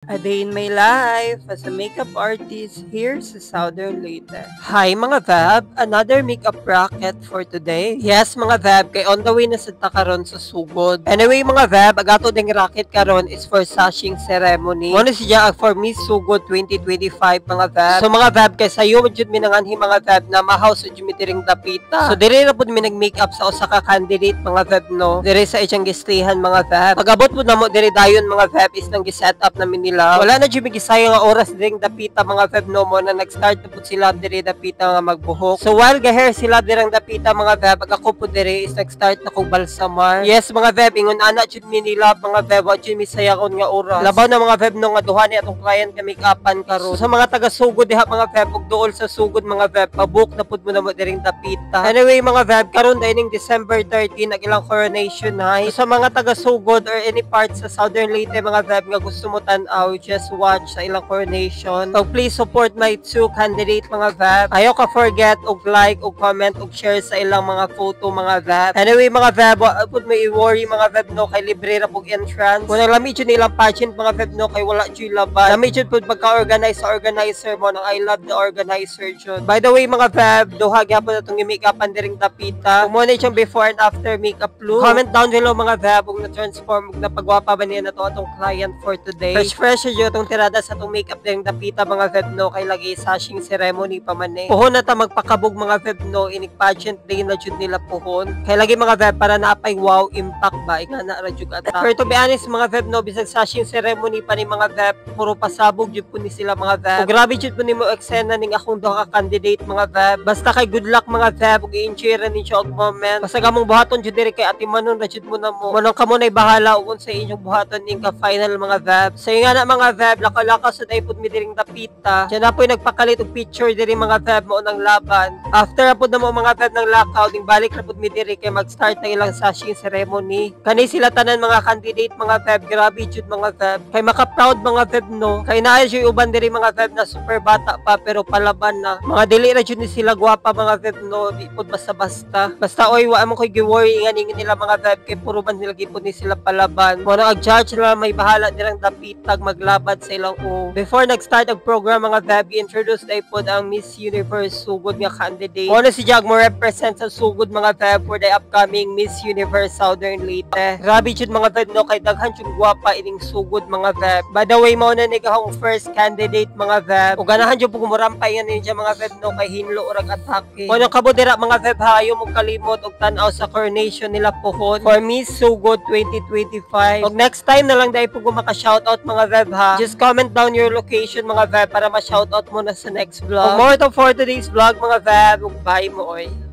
A day in my life as a makeup artist here sa Southern Leyte. Hi mga Vab! Another makeup bracket for today. Yes mga Vab, kay on the way na sa takaron sa sugod. Anyway mga Vab, agato ding racket karon is for sashing ceremony. Muna siya for Miss Sugod 2025 mga Vab. So mga Vab, kay sayo jud mi nanganhi mga Vab na ma-house jud mi tiring dapita. So dire na pud mi nag-makeup sa usa ka candidate mga Vab no. Dire sa iyang gistihan mga Vab. Pag-abot mo na mo dire dayon mga Vab is nang gi-set up na mi nila. Wala na dyan gisayang nga oras diring dapita mga Veb no mo na nag-start na po sila diri dapita nga magbuhok. So while gaher sila dirang dapita mga Veb, ako po diri is nag-start na kong balsamar. Yes mga Veb, ingon ana jud mi nila mga Veb, wa jud mi sayakon nga oras. Labaw na mga Veb no nga duha ni atong client ka make-upan karon. So, sa mga taga-sugod diha mga Veb, ug duol sa sugod mga Veb, pabook na pud mo na mo diring dapita. Anyway mga Veb, karon dining December 13 ang ilang coronation night. So, sa mga taga-sugod or any part sa Southern Leyte mga Veb nga gusto mo tan-aw, just watch sa ilang coronation. So please support my two candidate mga Vab. Ayaw ka forget og like og comment og share sa ilang mga photo mga Vab. Anyway mga Vab, pud may i-worry mga Vab no kay libre ra pug entrance. Kung naglamit jud nilang pageant mga Vab no kay wala jud laban. Lamit jud pud pagka-organize sa organizer mo nang I love the organizer jud. By the way mga Vab, duha gyapon atong i-makeupan diring dapita. Kung mo na siyang before and after makeup look. Comment down below mga Vab ug na-transform ug napagwapa ba niya na to atong client for today. Fresh jud atong tirada sa itong makeup din dapita mga Veb no kay lagi sashing ceremony pa man eh. Puhon na ta magpakabog mga Veb no inig pageant day na jud nila puhon. Kay lagi mga Veb para naapay wow impact ba inga na ra jud ata. Pero to be honest mga Veb no bisag sashing ceremony pa ni mga Veb puro pasabog jud po ni sila mga Veb. Grabe jud po ni mo eksena ning akong duha ka candidate mga Veb. Basta kay good luck mga Veb ug i-enjoy ra ninyo og moment. Basta gamong buhaton jud diri kay Ate Manon ra jud mo na mo. Manong kamo nay bahala ug unsa inyong buhaton ning ka final mga Veb. So nga na mga Veb, laka-laka sa day pud mi diring dapita. Diyan na po nagpakalit og picture diri mga Veb mo nang laban. After na pud na mo mga Veb ng lockout, ding balik na pud mi diri kay mag-start na ilang sashing ceremony. Kani sila tanan mga candidate mga Veb, grabe jud mga Veb. Kay maka-proud mga Veb no. Kay naay jud uban diri mga Veb na super bata pa pero palaban na. Mga dili ra jud ni sila gwapa mga Veb no, di pud basta-basta. Basta oy wa mo koy gi-worry nga nila mga Veb kay puro man nila gipod ni sila palaban. Mo na ag-judge na may bahala dirang dapitag maglabad sa ilang o. Before nag-start ang program mga Veb, i-introduce na ipod ang Miss Universe sugod nga candidate. Muna si Jag mo represent sa sugod mga Veb for the upcoming Miss Universe Southern Leyte. Grabe jud mga Veb no kay daghan jud gwapa ining sugod mga Veb. By the way mao na ni akong first candidate mga Veb. Ug ganahan jud pug murampay nga ninyo mga Veb no kay hinlo urag atake. Muna kabo dira mga Veb hayo mo kalimot og tan-aw sa coronation nila pohon for Miss Sugod 2025. Og next time na lang dai pug maka-shoutout mga Veb ha. Just comment down your location mga Veb para ma-shoutout mo na sa next vlog. For more to for today's vlog mga Veb, bye mo oy.